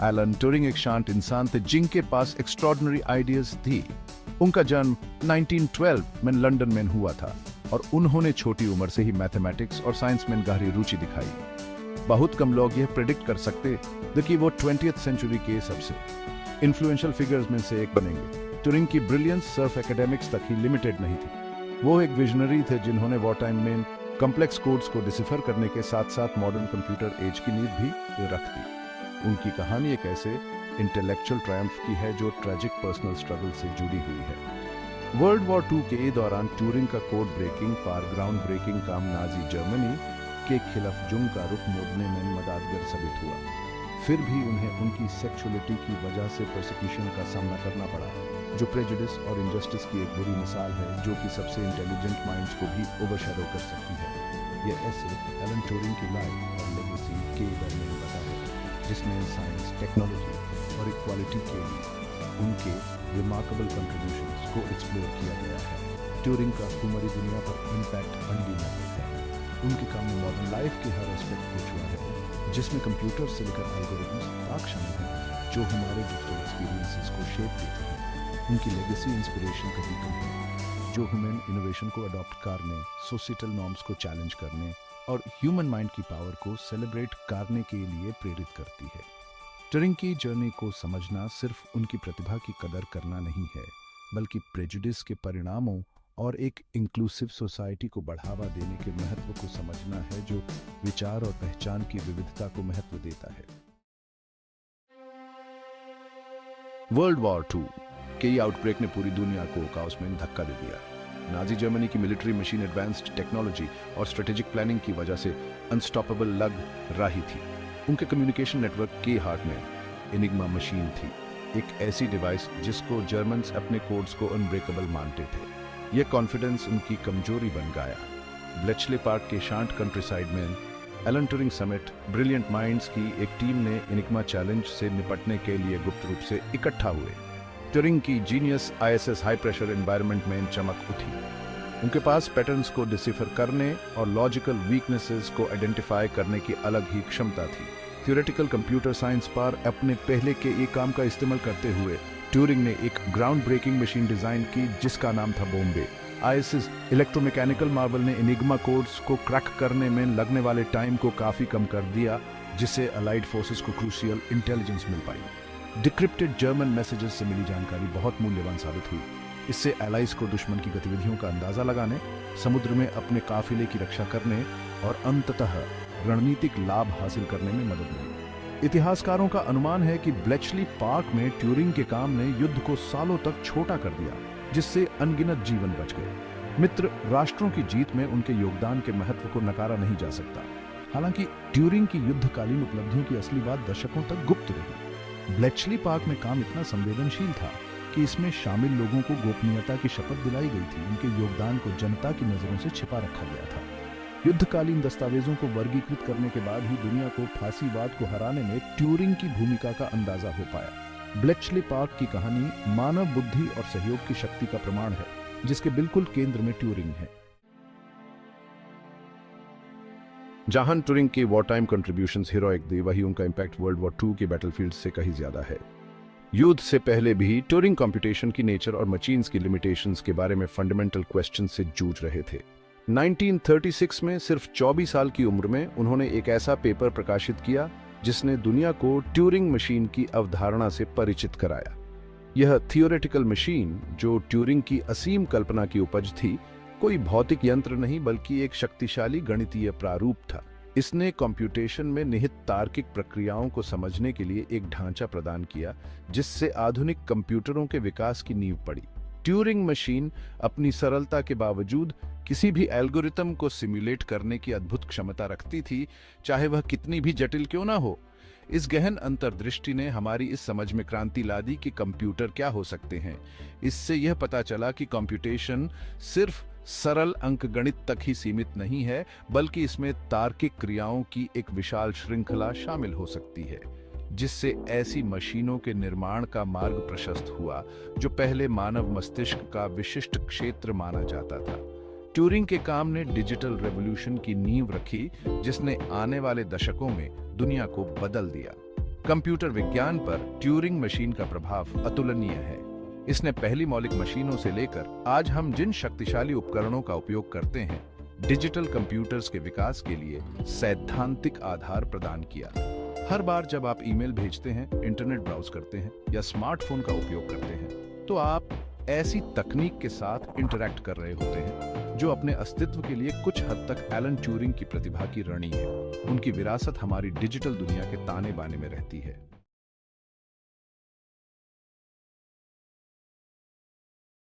Alan Turing एक शांत इंसान थे जिनके पास एक्स्ट्रॉर्डिनरी आइडियाज थी। उनका जन्म 1912 में लंदन में हुआ था और उन्होंने छोटी उम्र से ही मैथमेटिक्स और साइंस में गहरी रुचि दिखाई। बहुत कम लोग यह प्रेडिक्ट कर सकते थे कि वो 20th सेंचुरी के सबसे इन्फ्लुएंशियल फिगर्स में से एक बनेंगे। ट्यूरिंग की ब्रिलियंस सिर्फ एकेडमिक्स तक ही लिमिटेड नहीं थी। वो एक विजनरी थे जिन्होंने वॉर टाइम में कॉम्प्लेक्स कोड्स को डिसिफर करने के साथ साथ मॉडर्न कंप्यूटर एज की नींव भी रख दी। उनकी कहानी एक ऐसे इंटेलेक्चुअल ट्रायम्फ की है जो ट्रेजिक पर्सनल स्ट्रगल से जुड़ी हुई है। वर्ल्ड वॉर II के दौरान ट्यूरिंग का कोड ब्रेकिंग ग्राउंड ब्रेकिंग काम नाजी जर्मनी के खिलाफ जुंग का रुख मोड़ने में मददगार साबित हुआ। फिर भी उन्हें उनकी सेक्सुअलिटी की वजह से प्रोसिक्यूशन का सामना करना पड़ा, जो प्रेजुडिस और इनजस्टिस की एक बुरी मिसाल है जो कि सबसे इंटेलिजेंट माइंड्स को भी ओवरशैडो कर सकती है। यह ऐसे एलन ट्यूरिंग की लाइफ और लेगेसी के बारे में बताया है, जिसमें साइंस, टेक्नोलॉजी और इक्वालिटी के लिए उनके रिमार्केबल कंट्रीब्यूशंस को एक्सप्लोर किया गया है। ट्यूरिंग का हमारी दुनिया पर इम्पैक्ट अनगिनत है। उनके काम में मॉडर्न लाइफ के हर एस्पेक्ट को छुआ है, जिसमें कंप्यूटर से लेकर एल्गोरिथम्स तक शामिल हैं जो हमारे डिजिटल एक्सपीरियंसेस को शेप देते हैं। उनकी लेगेसी इंस्पिरेशन का बीकन है जो ह्यूमन इनोवेशन को अडॉप्ट करने, सोसाइटल नॉर्म्स को चैलेंज करने और ह्यूमन माइंड की पावर को सेलिब्रेट करने के लिए प्रेरित करती है। ट्यूरिंग की जर्नी को समझना सिर्फ उनकी प्रतिभा की कदर करना नहीं है, बल्कि प्रेजुडिस के परिणामों और एक इंक्लूसिव सोसाइटी को बढ़ावा देने के महत्व को समझना है, जो विचार और पहचान की विविधता को महत्व देता है। वर्ल्ड वॉर II के आउटब्रेक ने पूरी दुनिया को काओस में धक्का दे दिया। नाजी जर्मनी की मिलिट्री मशीन एडवांस्ड टेक्नोलॉजी और स्ट्रेटेजिक प्लानिंग की वजह से अनस्टॉपेबल लग रही थी। उनके कम्युनिकेशन नेटवर्क के हार्ट में एनिग्मा मशीन थी, एक ऐसी डिवाइस जिसको जर्मन्स अपने कोड्स को अनब्रेकेबल मानते थे। यह कॉन्फिडेंस उनकी कमजोरी बन गया। ब्लेचले पार्क के शांत कंट्रीसाइड में एलन ट्यूरिंग समेत ब्रिलियंट माइंड्स की एक टीम ने एनिग्मा चैलेंज से निपटने के लिए गुप्त रूप से इकट्ठा हुए। ट्यूरिंग की genius ISS high pressure environment में चमक उठी। उनके पास पैटर्न्स को डिसिफर करने और लॉजिकल वीकनेसेस को आइडेंटिफाई करने की अलग ही क्षमता थी। थ्योरेटिकल कंप्यूटर साइंस पर अपने पहले के एक काम का इस्तेमाल करते हुए ट्यूरिंग ने एक ग्राउंड ब्रेकिंग मशीन डिजाइन की जिसका नाम था बॉम्बे। ISS इलेक्ट्रोमैकेनिकल मार्वल ने एनिग्मा कोड्स को क्रैक करने में लगने वाले टाइम को काफी कम कर दिया, जिससे अलाइड फोर्सेस को क्रूशियल इंटेलिजेंस मिल पाई। डिक्रिप्टेड जर्मन मैसेजेस से मिली जानकारी बहुत मूल्यवान साबित हुई। इससे एलाइज को दुश्मन की गतिविधियों का अंदाजा लगाने, समुद्र में अपने काफिले की रक्षा करने और अंततः रणनीतिक लाभ हासिल करने में मदद मिली। इतिहासकारों का अनुमान है कि ब्लेचली पार्क में ट्यूरिंग के काम ने युद्ध को सालों तक छोटा कर दिया, जिससे अनगिनत जीवन बच गए। मित्र राष्ट्रों की जीत में उनके योगदान के महत्व को नकारा नहीं जा सकता। हालांकि ट्यूरिंग की युद्धकालीन उपलब्धियों की असली बात दशकों तक गुप्त रही। ब्लेचली पार्क में काम इतना संवेदनशील था कि इसमें शामिल लोगों को गोपनीयता की शपथ दिलाई गई थी। उनके योगदान को जनता की नजरों से छिपा रखा गया था। युद्धकालीन दस्तावेजों को वर्गीकृत करने के बाद ही दुनिया को फांसीवाद को हराने में ट्यूरिंग की भूमिका का अंदाजा हो पाया। ब्लेचली पार्क की कहानी मानव बुद्धि और सहयोग की शक्ति का प्रमाण है, जिसके बिल्कुल केंद्र में ट्यूरिंग है। जहां ट्यूरिंग के वॉर टाइम कंट्रीब्यूशंस हीरोइक थे, वही उनका इंपैक्ट वर्ल्ड वॉर II के बैटलफील्ड से कहीं ज्यादा है। युद्ध से पहले भी ट्यूरिंग कंप्यूटेशन की नेचर और मशीन्स की लिमिटेशंस के बारे में फंडामेंटल क्वेश्चन से जूझ रहे थे। 1936 में सिर्फ 24 साल की उम्र में उन्होंने एक ऐसा पेपर प्रकाशित किया जिसने दुनिया को ट्यूरिंग मशीन की अवधारणा से परिचित कराया। यह थियोरेटिकल मशीन, जो ट्यूरिंग की असीम कल्पना की उपज थी, कोई भौतिक यंत्र नहीं बल्कि एक शक्तिशाली गणितीय प्रारूप था। इसने कंप्यूटेशन में निहित तार्किक प्रक्रियाओं को समझने के लिए एक ढांचा प्रदान किया, जिससे आधुनिक कंप्यूटरों के विकास की नींव पड़ी। ट्यूरिंग मशीन अपनी सरलता के बावजूद किसी भी एल्गोरिथम को सिमुलेट करने की अद्भुत क्षमता रखती थी, चाहे वह कितनी भी जटिल क्यों ना हो। इस गहन अंतर्दृष्टि ने हमारी इस समझ में क्रांति ला दी कि कंप्यूटर क्या हो सकते हैं। इससे यह पता चला कि कंप्यूटेशन सिर्फ सरल अंकगणित तक ही सीमित नहीं है, बल्कि इसमें तार्किक क्रियाओं की एक विशाल श्रृंखला शामिल हो सकती है, जिससे ऐसी मशीनों के निर्माण का मार्ग प्रशस्त हुआ जो पहले मानव मस्तिष्क का विशिष्ट क्षेत्र माना जाता था। ट्यूरिंग के काम ने डिजिटल रेवोल्यूशन की नींव रखी, जिसने आने वाले दशकों में दुनिया को बदल दिया। कंप्यूटर विज्ञान पर ट्यूरिंग मशीन का प्रभाव अतुलनीय है। इसने पहली मौलिक मशीनों से लेकर आज हम जिन शक्तिशाली उपकरणों का उपयोग करते हैं, डिजिटल कंप्यूटर्स के विकास के लिए सैद्धांतिक आधार प्रदान किया। हर बार जब आप ईमेल भेजते हैं, इंटरनेट ब्राउज करते हैं या स्मार्टफोन का उपयोग करते हैं, तो आप ऐसी तकनीक के साथ इंटरैक्ट कर रहे होते हैं जो अपने अस्तित्व के लिए कुछ हद तक एलन ट्यूरिंग की प्रतिभा की ऋणी है। उनकी विरासत हमारी डिजिटल दुनिया के ताने बाने में रहती है।